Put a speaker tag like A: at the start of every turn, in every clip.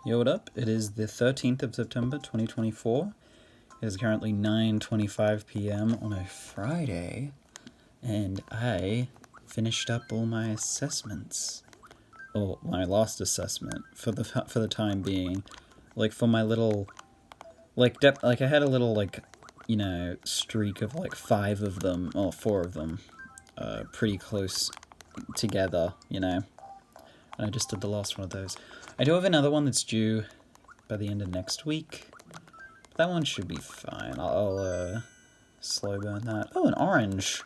A: Yo, what up? It is the 13th of September 2024. It is currently 9:25 p.m. on a Friday, and I finished up all my assessments. Oh, my last assessment for the time being. Like for my little I had a little streak of like 5 of them or 4 of them pretty close together, and I just did the last one of those. I do have another one that's due by the end of next week. That one should be fine. I'll slow burn that. Oh, an orange.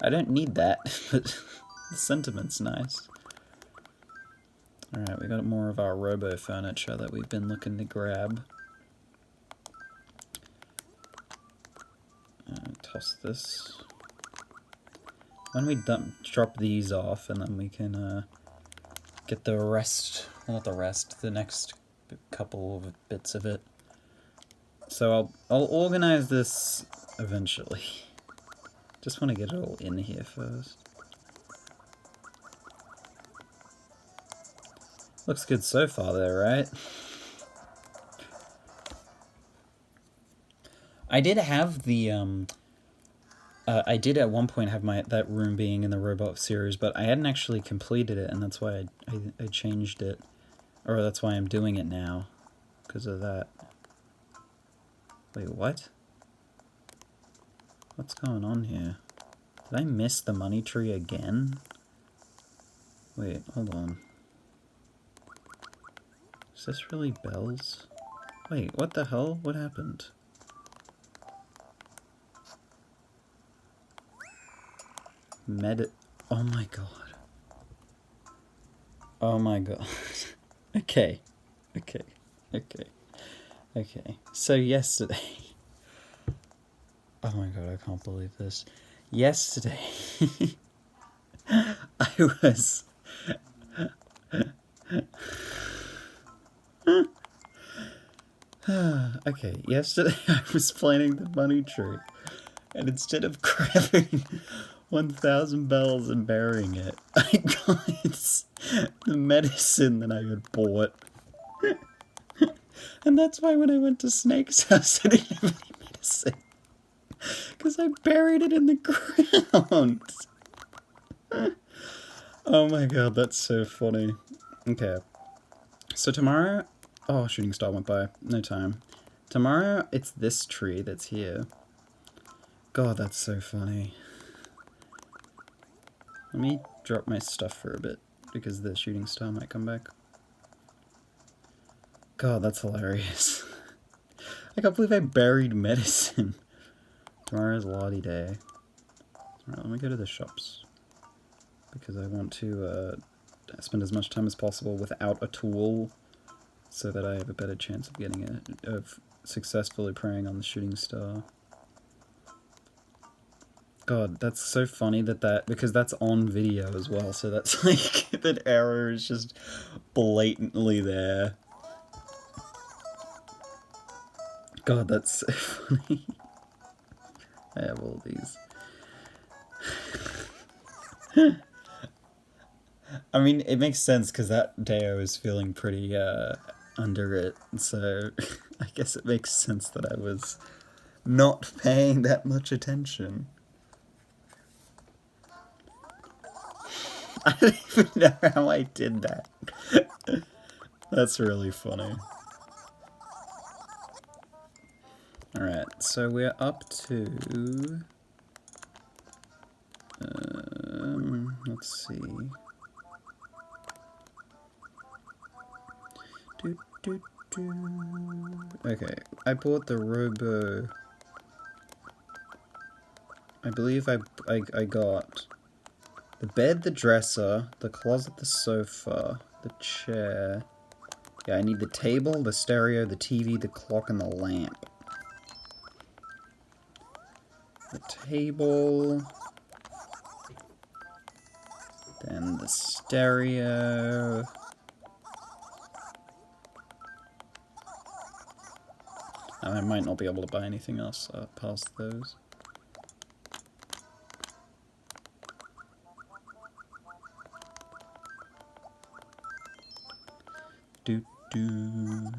A: I don't need that, but the sentiment's nice. Alright, we got more of our robo furniture that we've been looking to grab. Toss this. When we drop these off, and then we can get the rest, well, not the rest, the next couple of bits of it. So I'll organize this eventually. Just want to get it all in here first. Looks good so far there, right? I did have the I did at one point have that room being in the robot series, but I hadn't actually completed it, and that's why I changed it. Or that's why I'm doing it now, because of that. Wait, what? What's going on here? Did I miss the money tree again? Wait, hold on. Is this really bells? Wait, what the hell? What happened? Oh my god. Oh my god. Okay. So yesterday... Oh my god, I can't believe this. Yesterday... I was... Okay, yesterday I was planting the money tree, and instead of grabbing 1,000 bells and burying it, I got the medicine that I had bought. And that's why when I went to Snake's house, I didn't have any medicine. Because I buried it in the ground. Oh my god, that's so funny. Okay. So tomorrow... Oh, shooting star went by. No time. Tomorrow, it's this tree that's here. God, that's so funny. Let me drop my stuff for a bit, because the shooting star might come back. God, that's hilarious. I can't believe I buried medicine. Tomorrow's Lottie Day. Alright, let me go to the shops. Because I want to spend as much time as possible without a tool, so that I have a better chance of getting it, of successfully preying on the shooting star. God, that's so funny because that's on video as well, so that's like, that error is just blatantly there. God, that's so funny. I have all these. I mean, it makes sense because that day I was feeling pretty under it, so I guess it makes sense that I was not paying that much attention. I don't even know how I did that. That's really funny. Alright, so we're up to... let's see... Okay, I bought the robo... I believe I got the bed, the dresser, the closet, the sofa, the chair. Yeah, I need the table, the stereo, the TV, the clock, and the lamp. The table... Then the stereo... I might not be able to buy anything else past those. I'm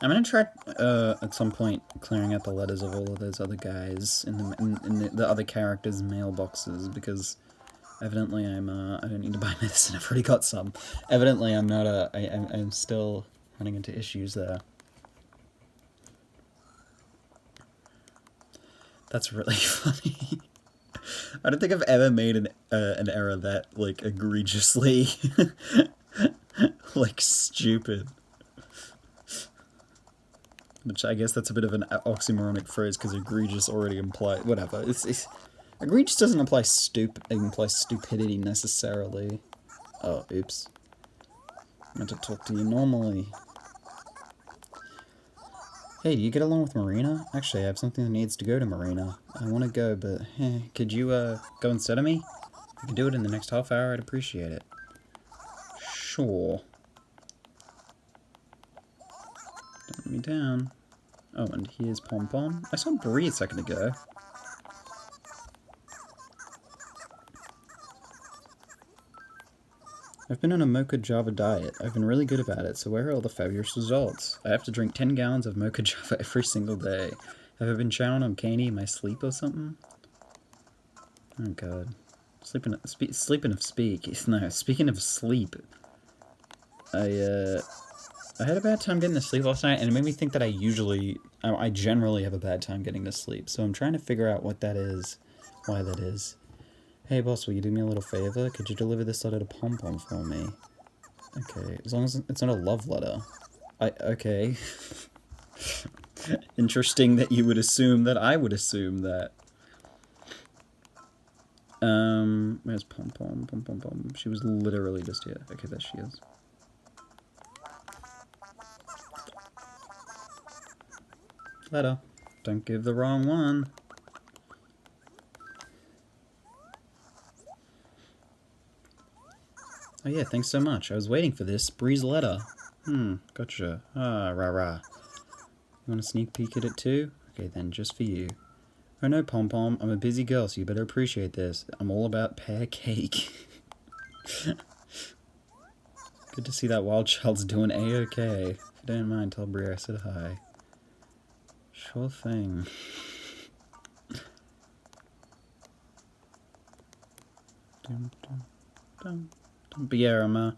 A: gonna try at some point clearing out the letters of all of those other guys in the other characters' mailboxes, because evidently I don't need to buy medicine. I've already got some. Evidently I'm not I'm still running into issues there. That's really funny. I don't think I've ever made an error that, like, egregiously like stupid. Which I guess that's a bit of an oxymoronic phrase, because egregious already implies whatever. It's egregious doesn't imply stupidity necessarily. Oh, oops. I meant to talk to you normally. Hey, do you get along with Marina? Actually, I have something that needs to go to Marina. I want to go, but could you go instead of me? If you could do it in the next half hour, I'd appreciate it. Sure. Don't let me down. Oh, and here's Pompom. I saw Bree a second ago. I've been on a mocha java diet. I've been really good about it, so where are all the fabulous results? I have to drink 10 gallons of mocha java every single day. Have I been chowing on candy in my sleep or something? Oh god. Speaking of sleep. I had a bad time getting to sleep last night, and it made me think that I generally have a bad time getting to sleep, so I'm trying to figure out what that is, why that is. Hey boss, will you do me a little favor? Could you deliver this letter to Pompom for me? Okay, as long as it's not a love letter. Okay. Interesting that you would assume that I would assume that. Where's Pompom? Pom. She was literally just here. Okay, there she is. Letter. Don't give the wrong one. Oh yeah, thanks so much. I was waiting for this. Bree's letter. Gotcha. Ah, rah. You want a sneak peek at it too? Okay then, just for you. Oh no, Pompom, I'm a busy girl, so you better appreciate this. I'm all about pear cake. Good to see that wild child's doing A-okay. If you don't mind, tell Bree I said hi. Sure thing. But yeah, I'm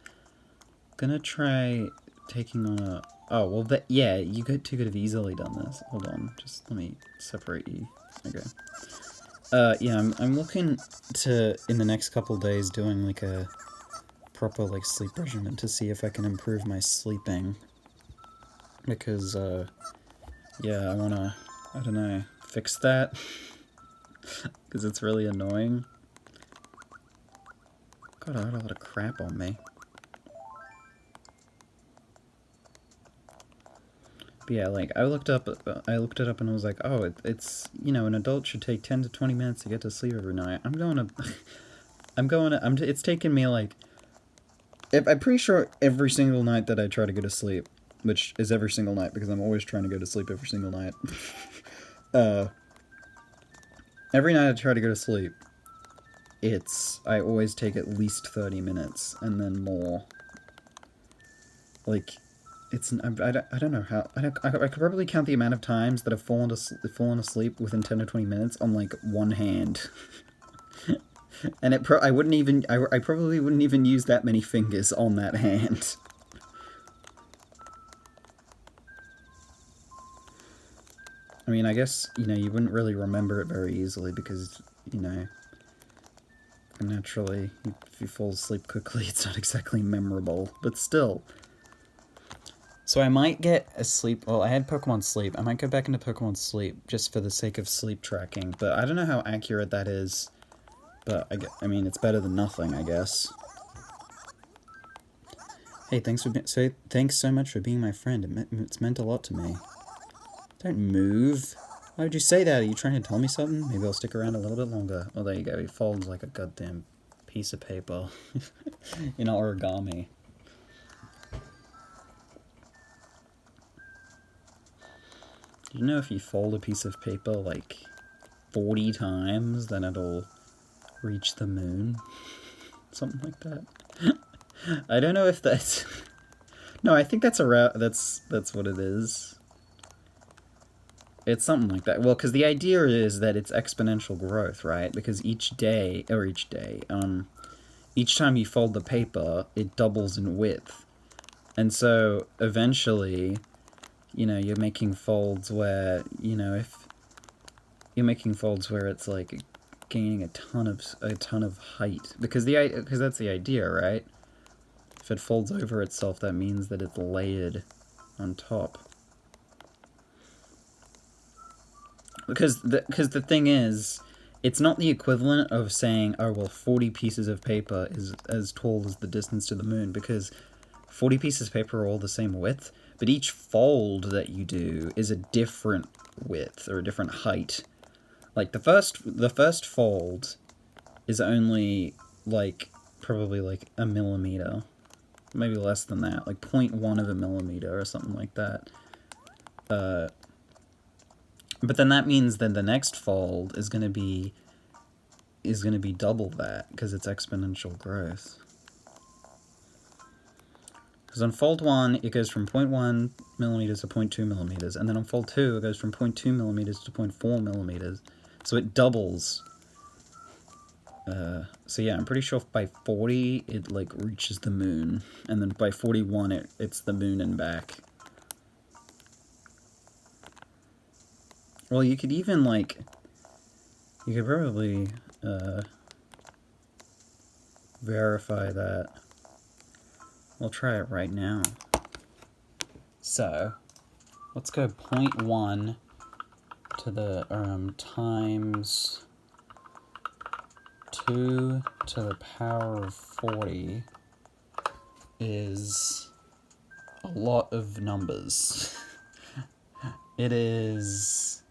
A: gonna try taking on a... Oh, well, yeah, you two could have easily done this. Hold on, just let me separate you. Okay. Yeah, I'm looking to, in the next couple days, doing, like, a proper, like, sleep regimen to see if I can improve my sleeping. Because, yeah, I wanna, I don't know, fix that. Because it's really annoying. God, I had a lot of crap on me. But yeah, like, I looked it up and I was like, oh, it's, you know, an adult should take 10 to 20 minutes to get to sleep every night. It's taken me, like, I'm pretty sure every single night that I try to go to sleep, which is every single night, because I'm always trying to go to sleep every single night. Every night I try to go to sleep, I always take at least 30 minutes, and then more. Like, I don't know how, I could probably count the amount of times that I've fallen asleep within 10 to 20 minutes on, like, one hand. And I probably wouldn't even use that many fingers on that hand. I mean, I guess, you know, you wouldn't really remember it very easily because, you know, naturally, if you fall asleep quickly, it's not exactly memorable, but still. So I might get a sleep... Well, I had Pokemon Sleep. I might go back into Pokemon Sleep just for the sake of sleep tracking, but I don't know how accurate that is. But, I mean, it's better than nothing, I guess. Hey, thanks so much for being my friend. It's meant a lot to me. Don't move. Why would you say that? Are you trying to tell me something? Maybe I'll stick around a little bit longer. Oh, there you go. He folds like a goddamn piece of paper. In origami. Do you know if you fold a piece of paper, like, 40 times, then it'll reach the moon. Something like that. I don't know if that's... No, I think that's that's what it is. It's something like that. Well, because the idea is that it's exponential growth, right? Because each time you fold the paper, it doubles in width. And so, eventually, you know, you're making folds where, you know, if... You're making folds where it's, like, gaining a ton of height. Because that's the idea, right? If it folds over itself, that means that it's layered on top. Because the thing is, it's not the equivalent of saying, oh, well, 40 pieces of paper is as tall as the distance to the moon, because 40 pieces of paper are all the same width, but each fold that you do is a different width, or a different height. Like, the first fold is only, like, probably, like, a millimeter. Maybe less than that, like 0.1 of a millimeter or something like that. But then that means that the next fold is gonna be double that, because it's exponential growth. Because on fold 1, it goes from 0.1 millimeters to 0.2 millimeters, and then on fold 2, it goes from 0.2 millimeters to 0.4 millimeters. So it doubles. So yeah, I'm pretty sure by 40, it, like, reaches the moon. And then by 41, it's the moon and back. Well, you could even, like... You could probably, verify that. We'll try it right now. So, let's go 0.1 to the, times... 2 to the power of 40 is a lot of numbers. It is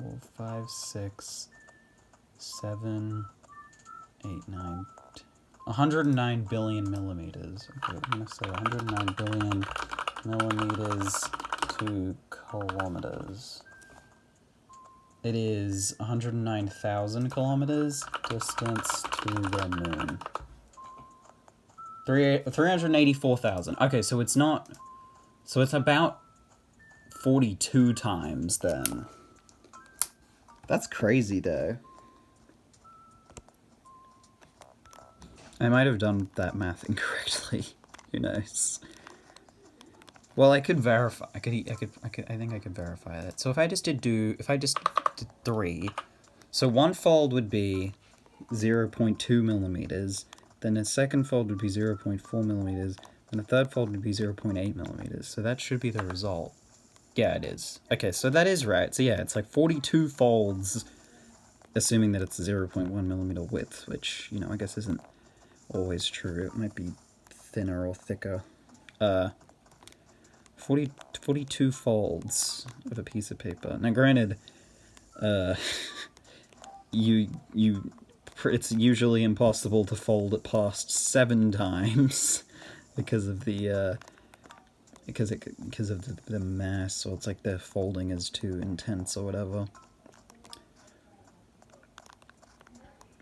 A: 4, 5, 6, 7, 8, 9, 109 billion millimeters. Okay, I'm gonna say 109 billion millimeters to kilometers. It is 109,000 kilometers distance to the moon. 384,000. Okay, so it's not... So it's about 42 times then. That's crazy, though. I might have done that math incorrectly. Who knows? Well, I could verify. I think I could verify that. So if I just did 3, so one fold would be 0.2 millimeters, then a second fold would be 0.4 millimeters, and a third fold would be 0.8 millimeters. So that should be the result. Yeah, it is. Okay, so that is right. So yeah, it's like 42 folds, assuming that it's 0.1 millimeter width, which, you know, I guess isn't always true. It might be thinner or thicker. 42 folds of a piece of paper. Now, granted, it's usually impossible to fold it past 7 times because of the the mass, so it's like the folding is too intense or whatever.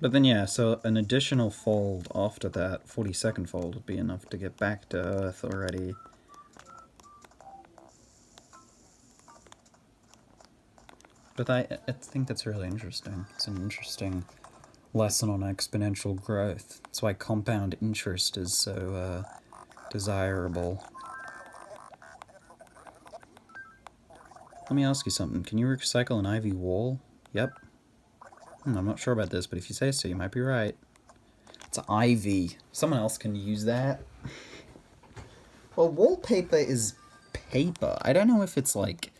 A: But then yeah, so an additional fold after that 42nd fold would be enough to get back to Earth already. But I think that's really interesting. It's an interesting lesson on exponential growth. That's why compound interest is so desirable. Let me ask you something. Can you recycle an ivy wall? Yep. I'm not sure about this, but if you say so, you might be right. It's ivy. Someone else can use that. Well, wallpaper is paper. I don't know if it's like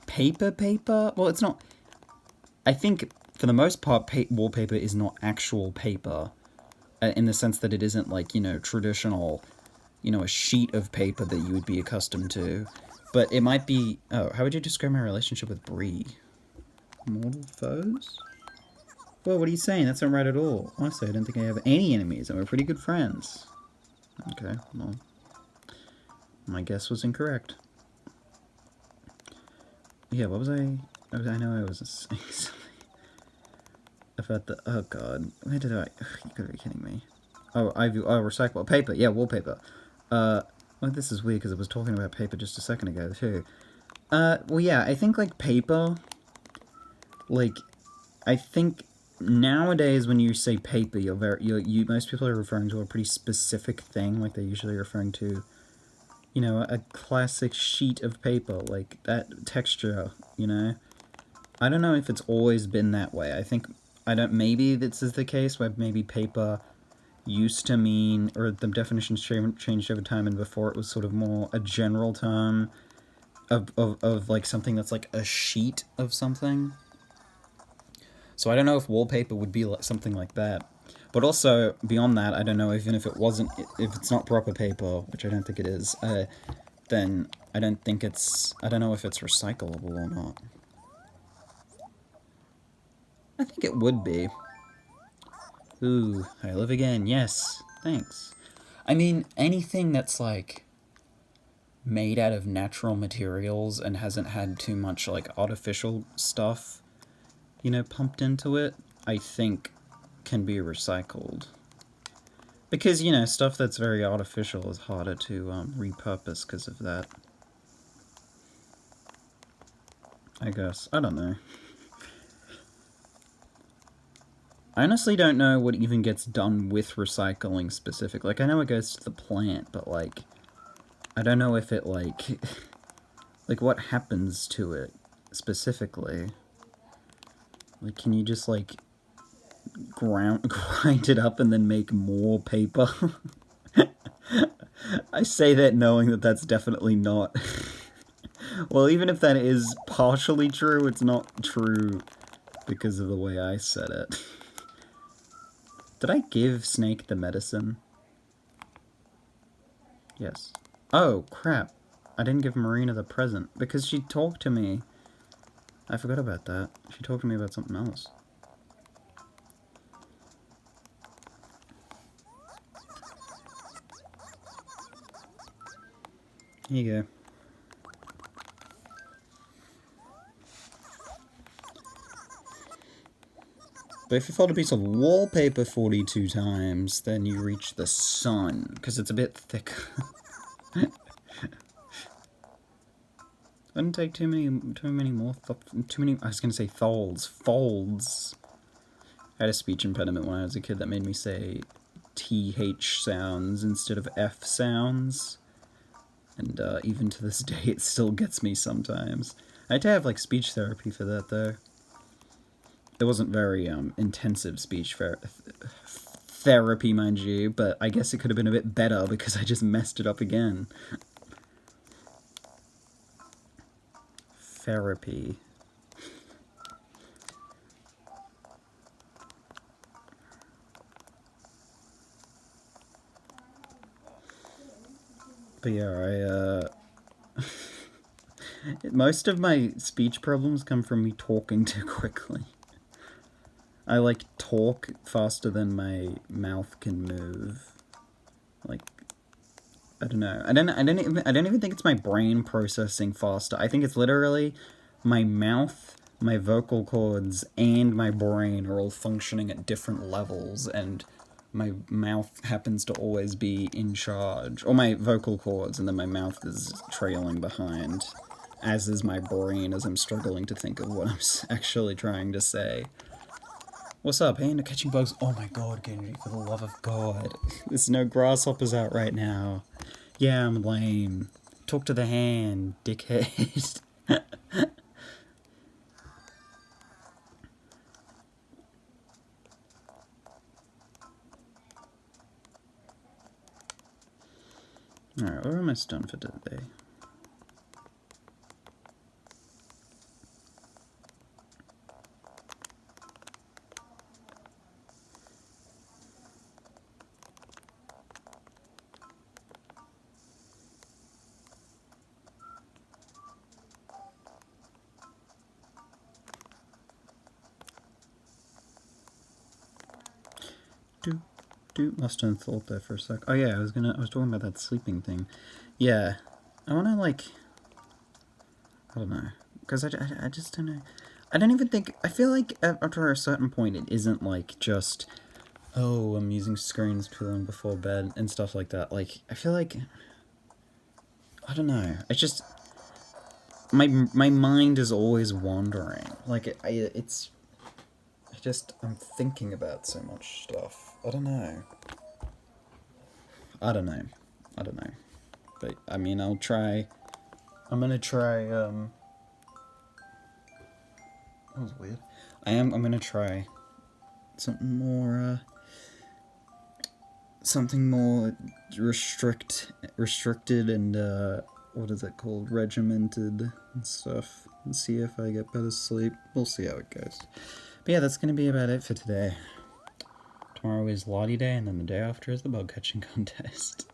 A: paper? Well, it's not... I think, for the most part, wallpaper is not actual paper. In the sense that it isn't like, you know, traditional, you know, a sheet of paper that you would be accustomed to. But it might be... Oh, how would you describe my relationship with Bree? Mortal foes? Well, what are you saying? That's not right at all. Honestly, I don't think I have any enemies, and we're pretty good friends. Okay, well... My guess was incorrect. Yeah, what was I know I was saying something about the... Oh, God. Where did I... Ugh, you gotta be kidding me. Oh, recyclable paper. Yeah, wallpaper. Well, this is weird because I was talking about paper just a second ago, too. Well, yeah, I think, like, paper... Like, I think nowadays when you say paper, most people are referring to a pretty specific thing. Like, they're usually referring to, you know, a classic sheet of paper, like that texture, you know? I don't know if it's always been that way. Maybe this is the case where maybe paper used to mean, or the definitions changed over time, and before it was sort of more a general term of like something that's like a sheet of something. So I don't know if wallpaper would be like something like that. But also, beyond that, I don't know, even if if it's not proper paper, which I don't think it is, then I don't know if it's recyclable or not. I think it would be. Ooh, I live again, yes, thanks. I mean, anything that's, like, made out of natural materials and hasn't had too much, like, artificial stuff, you know, pumped into it, I think can be recycled. Because, you know, stuff that's very artificial is harder to repurpose because of that. I guess. I don't know. I honestly don't know what even gets done with recycling specific. Like, I know it goes to the plant, but, like, I don't know if it, like... like, what happens to it specifically? Like, can you just, like, grind it up and then make more paper? I say that knowing that that's definitely not... well, even if that is partially true, it's not true because of the way I said it. Did I give Snake the medicine? Yes. Oh, crap. I didn't give Marina the present because she talked to me. I forgot about that. She talked to me about something else. Here you go. But if you fold a piece of wallpaper 42 times, then you reach the sun, because it's a bit thicker. Wouldn't take too many more, I was going to say folds. I had a speech impediment when I was a kid that made me say TH sounds instead of F sounds. And even to this day, it still gets me sometimes. I had to have, like, speech therapy for that, though. It wasn't very intensive speech therapy, mind you, but I guess it could have been a bit better because I just messed it up again. Therapy. But yeah, most of my speech problems come from me talking too quickly. I, like, talk faster than my mouth can move. Like, I don't know. I don't even think it's my brain processing faster. I think it's literally my mouth, my vocal cords, and my brain are all functioning at different levels, and my mouth happens to always be in charge. Or my vocal cords, and then my mouth is trailing behind, as is my brain as I'm struggling to think of what I'm actually trying to say. What's up, hey, no catching bugs? Oh my god, Genji, for the love of God. There's no grasshoppers out right now. Yeah, I'm lame. Talk to the hand, dickhead. Alright, we're almost done for today. Lost in thought there for a sec. Oh yeah, I was talking about that sleeping thing. Yeah. I wanna, like, I don't know. Because I just don't know. I don't even think... I feel like after a certain point, it isn't, like, just... Oh, I'm using screens too long before bed and stuff like that. Like, I feel like... I don't know. It's just... My mind is always wandering. Like, it's... I'm thinking about so much stuff. I don't know. I don't know. But, I mean, I'll try... I'm gonna try, That was weird. I'm gonna try something more restricted and, what is it called? Regimented and stuff. And see if I get better sleep. We'll see how it goes. But yeah, that's gonna be about it for today. Tomorrow is Lottie Day, and then the day after is the bug catching contest.